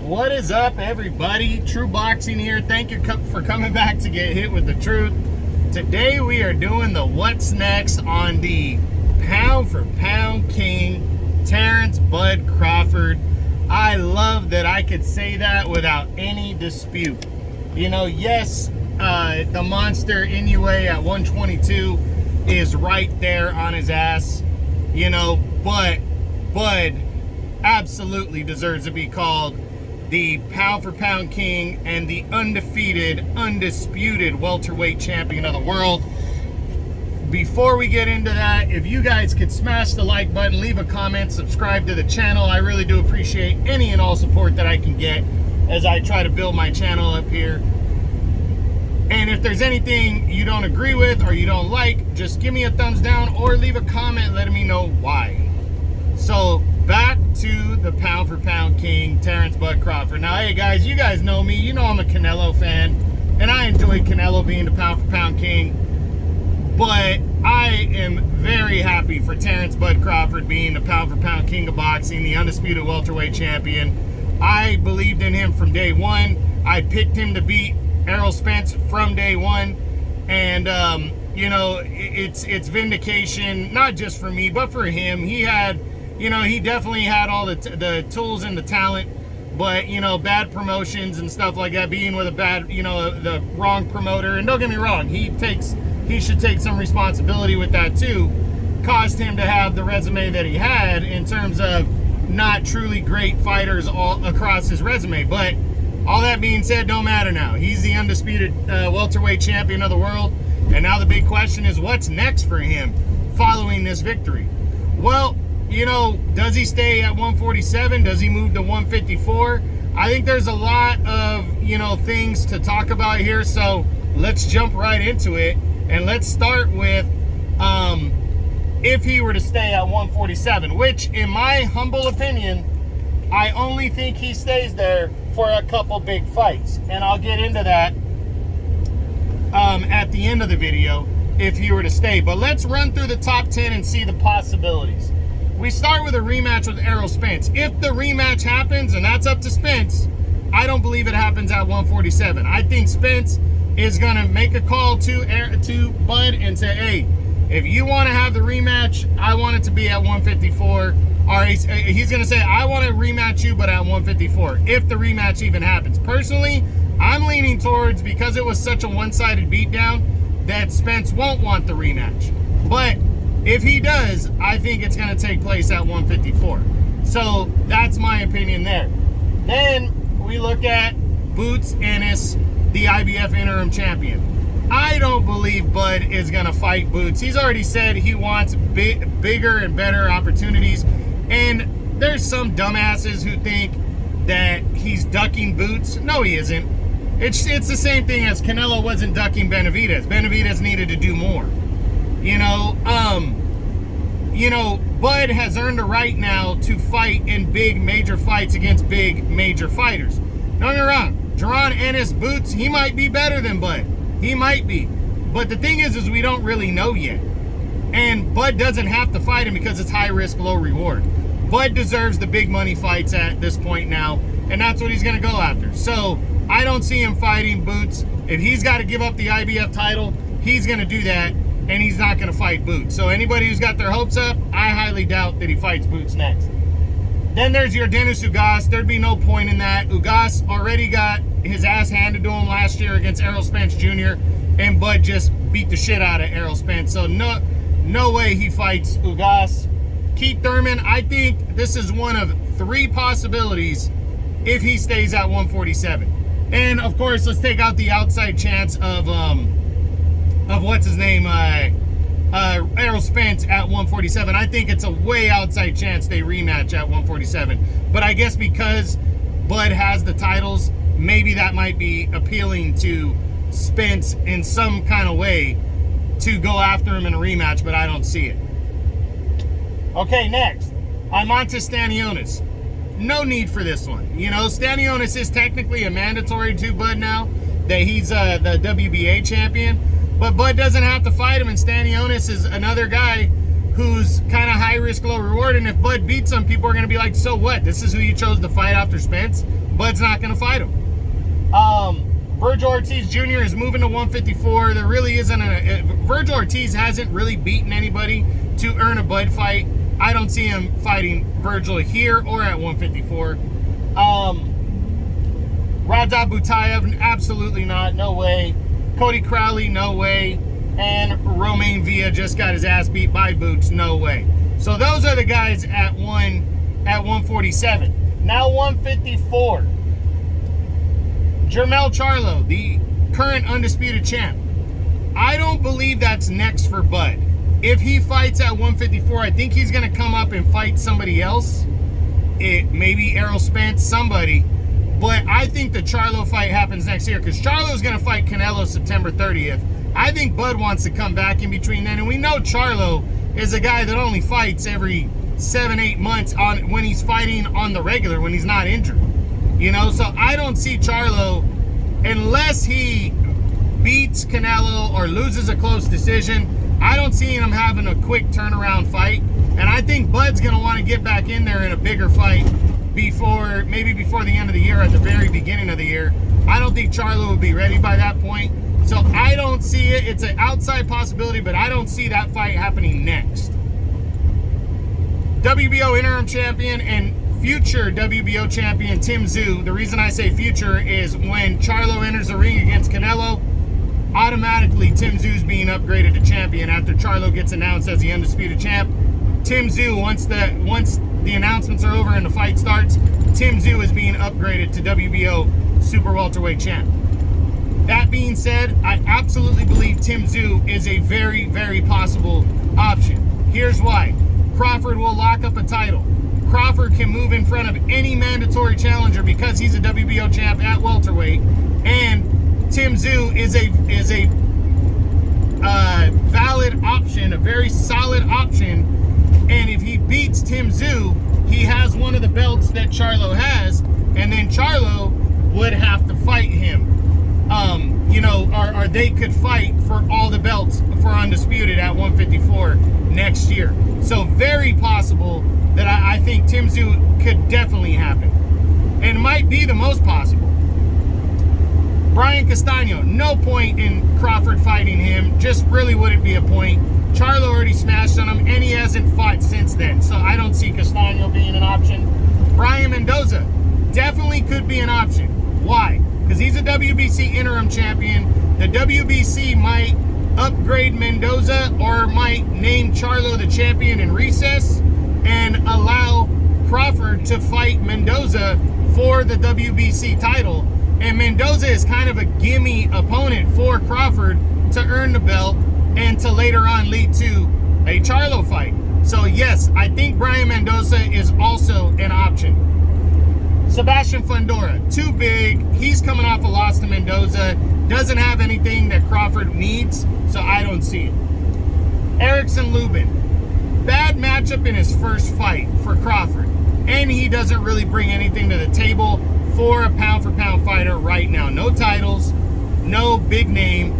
What is up, everybody? True Boxing here. Thank you for coming back to get hit with the truth. Today we are doing the what's next on the pound for pound king, Terence Bud Crawford. I love that I could say that without any dispute. You know, yes, the monster Inoue at 122 is right there on his ass, you know, but Bud absolutely deserves to be called the pound for pound king and the undefeated, undisputed welterweight champion of the world. Before we get into that, if you guys could smash the like button, leave a comment, subscribe to the channel. I really do appreciate any and all support that I can get as I try to build my channel up here. And if there's anything you don't agree with or you don't like, just give me a thumbs down or leave a comment letting me know why. So back to the pound for pound king, Terence Bud Crawford. Now, hey guys, you guys know me. You know I'm a Canelo fan, and I enjoy Canelo being the pound for pound king. But I am very happy for Terence Bud Crawford being the pound for pound king of boxing, the undisputed welterweight champion. I believed in him from day one. I picked him to beat Errol Spence from day one. And, you know, it's vindication, not just for me, but for him. He had, you know, he definitely had all the tools and the talent, but, you know, bad promotions and stuff like that, being with a bad, you know, the wrong promoter. And don't get me wrong, he should take some responsibility with that too. Caused him to have the resume that he had in terms of not truly great fighters all across his resume. But all that being said, don't matter now. He's the undisputed welterweight champion of the world. And now the big question is, what's next for him following this victory? Well, you know, does he stay at 147? Does he move to 154? I think there's a lot of, you know, things to talk about here. So let's jump right into it. And let's start with if he were to stay at 147, which in my humble opinion, I only think he stays there for a couple big fights. And I'll get into that at the end of the video if he were to stay. But let's run through the top 10 and see the possibilities. We start with a rematch with Errol Spence. If the rematch happens, and that's up to Spence, I don't believe it happens at 147. I think Spence is going to make a call to Bud and say, hey, if you want to have the rematch, I want it to be at 154. Or he's going to say, I want to rematch you, but at 154, if the rematch even happens. Personally, I'm leaning towards, because it was such a one-sided beatdown, that Spence won't want the rematch. But if he does, I think it's going to take place at 154. So that's my opinion there. Then we look at Boots Ennis, the IBF interim champion. I don't believe Bud is going to fight Boots. He's already said he wants bigger and better opportunities. And there's some dumbasses who think that he's ducking Boots. No, he isn't. It's the same thing as Canelo wasn't ducking Benavidez. Benavidez needed to do more. You know, Bud has earned the right now to fight in big major fights against big major fighters. Don't get me wrong. Jaron Ennis Boots, he might be better than Bud. He might be. But the thing is we don't really know yet. And Bud doesn't have to fight him because it's high risk, low reward. Bud deserves the big money fights at this point now, and that's what he's going to go after. So I don't see him fighting Boots. If he's got to give up the IBF title, he's going to do that, and he's not going to fight Boots. So anybody who's got their hopes up, I highly doubt that he fights Boots next. Then there's your Dennis Ugas. There'd be no point in that. Ugas already got his ass handed to him last year against Errol Spence Jr., and Bud just beat the shit out of Errol Spence. So no way he fights Ugas. Keith Thurman, I think this is one of 3 possibilities if he stays at 147. And of course, let's take out the outside chance of what's his name, Errol Spence at 147. I think it's a way outside chance they rematch at 147. But I guess because Bud has the titles, maybe that might be appealing to Spence in some kind of way to go after him in a rematch, but I don't see it. Okay, next, Imantas Stanionis. No need for this one. You know, Stanionis is technically a mandatory to Bud now that he's the WBA champion, but Bud doesn't have to fight him, and Stanionis is another guy who's kind of high risk, low reward. And if Bud beats him, people are going to be like, so what? This is who you chose to fight after Spence. Bud's not going to fight him. Virgil Ortiz Jr. is moving to 154. There really isn't Virgil Ortiz hasn't really beaten anybody to earn a Bud fight. I don't see him fighting Virgil here or at 154. Radza Butayev, absolutely not. No way. Cody Crowley, no way. And Romain Villa just got his ass beat by Boots, no way. So those are the guys at 147. Now 154. Jermell Charlo, the current undisputed champ. I don't believe that's next for Bud. If he fights at 154, I think he's going to come up and fight somebody else. Maybe Errol Spence, somebody. But I think the Charlo fight happens next year because Charlo's going to fight Canelo September 30th. I think Bud wants to come back in between then. And we know Charlo is a guy that only fights every 7-8 months when he's fighting on the regular, when he's not injured. You know, so I don't see Charlo, unless he beats Canelo or loses a close decision, I don't see him having a quick turnaround fight. And I think Bud's going to want to get back in there in a bigger fight maybe before the end of the year, at the very beginning of the year. I don't think Charlo will be ready by that point. So I don't see it. It's an outside possibility, but I don't see that fight happening next. WBO interim champion and future WBO champion Tim Tszyu. The reason I say future is when Charlo enters the ring against Canelo, automatically Tim Tszyu's being upgraded to champion after Charlo gets announced as the undisputed champ. Tim Tszyu, once the announcements are over and the fight starts, Tim Tszyu is being upgraded to WBO super welterweight champ. That being said, I absolutely believe Tim Tszyu is a very, very possible option. Here's why. Crawford will lock up a title. Crawford can move in front of any mandatory challenger because he's a WBO champ at welterweight, and Tim Tszyu is a valid option, a very solid option. And if he beats Tim Tszyu, he has one of the belts that Charlo has, and then Charlo would have to fight him. Or they could fight for all the belts for Undisputed at 154 next year. So very possible that I think Tim Tszyu could definitely happen, and might be the most possible. Brian Castano, no point in Crawford fighting him, just really wouldn't be a point. Charlo already smashed on him, and he hasn't fought since then, so I don't see Castano being an option. Brian Mendoza definitely could be an option. Why? Because he's a WBC interim champion. The WBC might upgrade Mendoza or might name Charlo the champion in recess and allow Crawford to fight Mendoza for the WBC title. And Mendoza is kind of a gimme opponent for Crawford to earn the belt and to later on lead to a Charlo fight. So yes, I think Brian Mendoza is also an option. Sebastian Fundora, too big. He's coming off a loss to Mendoza. Doesn't have anything that Crawford needs, so I don't see it. Erickson Lubin, bad matchup in his first fight for Crawford, and he doesn't really bring anything to the table for a pound-for-pound fighter right now. No titles, no big name.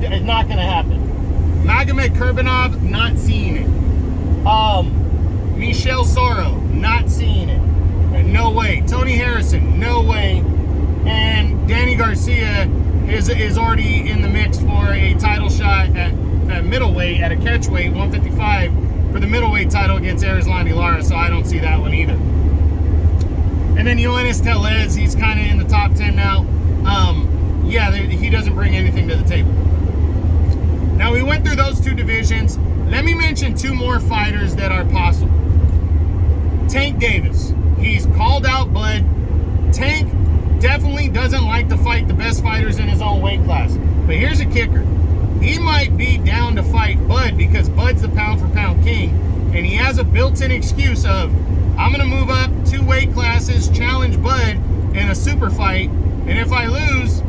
It's not going to happen. Magomed Kurbanov, not seeing it. Michel Soro, not seeing it. No way. Tony Harrison, no way. And Danny Garcia is already in the mix for a title shot at middleweight, at a catchweight, 155, for the middleweight title against Erislandy Lara, so I don't see that one either. And then Yoenis Tellez, he's kind of in the top 10 now. He doesn't bring anything to the table. Now, we went through those two divisions. Let me mention two more fighters that are possible. Tank Davis. He's called out Bud. Tank definitely doesn't like to fight the best fighters in his own weight class. But here's a kicker. He might be down to fight Bud because Bud's the pound-for-pound king, and he has a built-in excuse of, I'm going to move up 2 weight classes, challenge Bud in a super fight, and if I lose,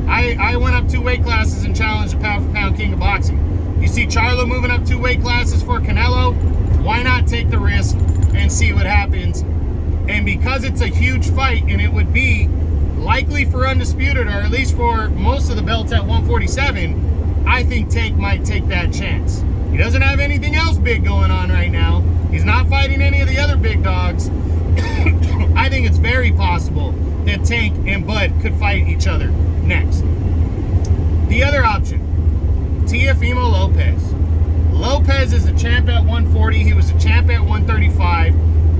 I went up 2 weight classes and challenged the pound-for-pound king of boxing. You see Charlo moving up 2 weight classes for Canelo. Why not take the risk and see what happens? And because it's a huge fight, and it would be likely for Undisputed, or at least for most of the belts at 147, I think Tank might take that chance. He doesn't have anything else big going on right now. He's not fighting any of the other big dogs. I think it's very possible that Tank and Bud could fight each other next. The other option, Teofimo Lopez. Lopez is a champ at 140. He was a champ at 135.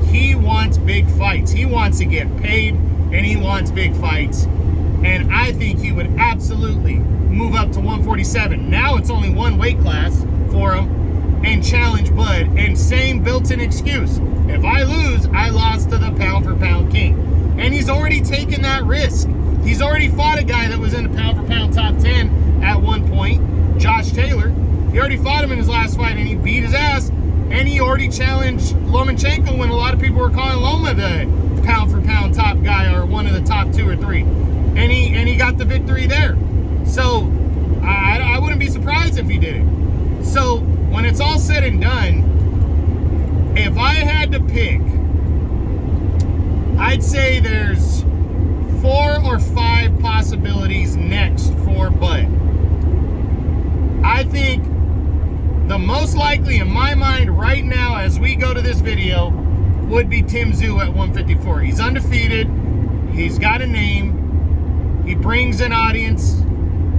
He wants big fights. He wants to get paid, and he wants big fights. And I think he would absolutely move up to 147. Now it's only one weight class for him, and challenge Bud. And same built-in excuse. If I lose, I lost to the pound-for-pound king. And he's already taken that risk. He's already fought a guy that was in the pound-for-pound top 10 at one point, Josh Taylor. He already fought him in his last fight, and he beat his ass. And he already challenged Lomachenko when a lot of people were calling Loma the pound-for-pound top guy, or one of the top 2 or 3. And he got the victory there. So I wouldn't be surprised if he did it. So when it's all said and done, if I had to pick, I'd say there's 4 or 5 possibilities next for Bud. I think the most likely in my mind right now as we go to this video would be Tim Tszyu at 154. He's undefeated. He's got a name. He brings an audience.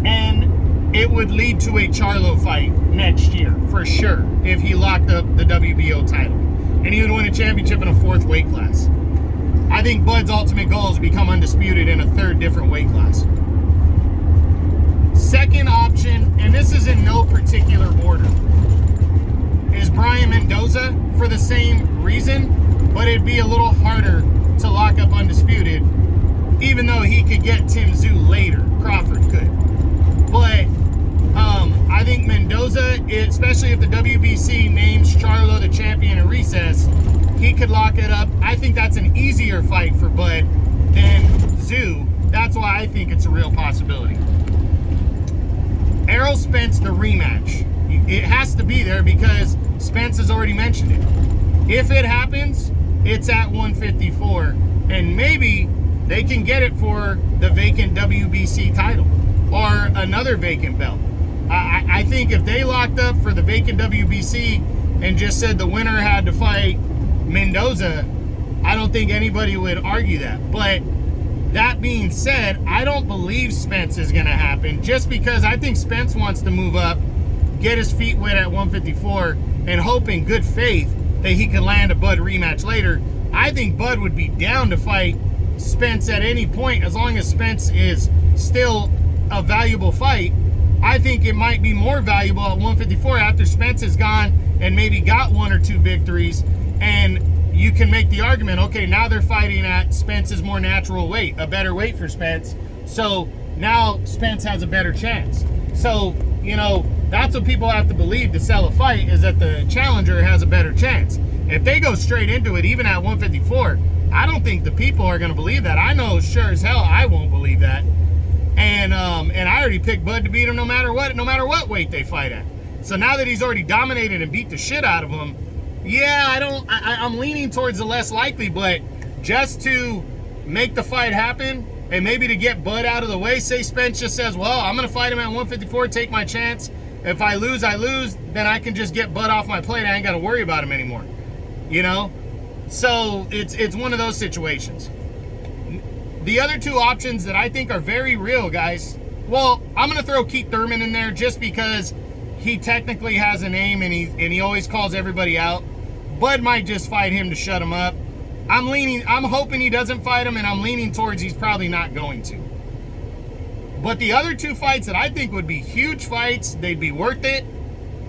And it would lead to a Charlo fight next year for sure if he locked up the WBO title. And he would win a championship in a 4th weight class. I think Bud's ultimate goal is to become undisputed in a 3rd different weight class. Second option, and this is in no particular order, is Brian Mendoza for the same reason, but it'd be a little harder to lock up undisputed, even though he could get Tim Tszyu later. Crawford could. But I think Mendoza, especially if the WBC names Charlo the champion in recess, he could lock it up. I think that's an easier fight for Bud than Tszyu. That's why I think it's a real possibility. Errol Spence, the rematch. It has to be there because Spence has already mentioned it. If it happens, it's at 154. And maybe they can get it for the vacant WBC title or another vacant belt. I think if they locked up for the vacant WBC and just said the winner had to fight Mendoza, I don't think anybody would argue that. But that being said, I don't believe Spence is going to happen just because I think Spence wants to move up, get his feet wet at 154, and hope in good faith that he can land a Bud rematch later. I think Bud would be down to fight Spence at any point as long as Spence is still a valuable fight. I think it might be more valuable at 154 after Spence is gone and maybe got 1 or 2 victories, and you can make the argument, okay, now they're fighting at Spence's more natural weight, a better weight for Spence, so now Spence has a better chance. So, you know, that's what people have to believe to sell a fight, is that the challenger has a better chance. If they go straight into it, even at 154, I don't think the people are going to believe that. I know sure as hell I won't believe that. And I already picked Bud to beat him no matter what weight they fight at. So now that he's already dominated and beat the shit out of him, yeah, I'm leaning towards the less likely, but just to make the fight happen and maybe to get Bud out of the way, say Spence just says, well, I'm going to fight him at 154, take my chance. If I lose, I lose. Then I can just get Bud off my plate. I ain't got to worry about him anymore. You know? So it's one of those situations. The other 2 options that I think are very real, guys. Well, I'm going to throw Keith Thurman in there just because he technically has a name and he always calls everybody out. Bud might just fight him to shut him up. I'm hoping he doesn't fight him, and I'm leaning towards he's probably not going to. But the other 2 fights that I think would be huge fights, they'd be worth it,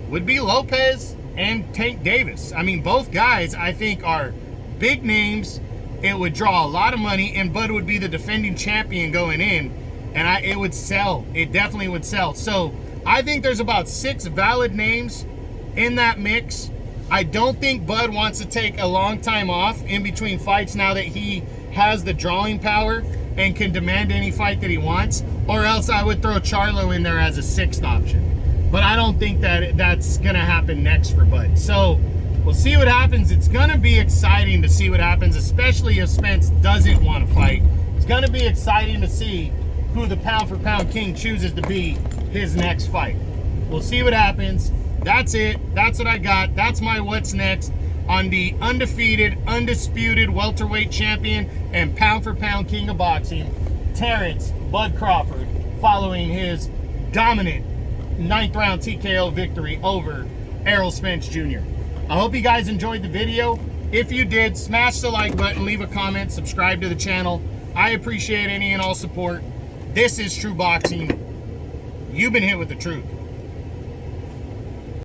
would be Lopez and Tank Davis. I mean, both guys I think are big names. It would draw a lot of money, and Bud would be the defending champion going in, and it would sell. It definitely would sell. So I think there's about 6 valid names in that mix. I don't think Bud wants to take a long time off in between fights now that he has the drawing power and can demand any fight that he wants, or else I would throw Charlo in there as a 6th option. But I don't think that that's going to happen next for Bud. So we'll see what happens. It's going to be exciting to see what happens, especially if Spence doesn't want to fight. It's going to be exciting to see who the pound-for-pound king chooses to be his next fight. We'll see what happens. That's it. That's what I got. That's my what's next on the undefeated, undisputed welterweight champion and pound-for-pound king of boxing, Terence Bud Crawford, following his dominant 9th round TKO victory over Errol Spence Jr. I hope you guys enjoyed the video. If you did, smash the like button, leave a comment, subscribe to the channel. I appreciate any and all support. This is True Boxing. You've been hit with the truth.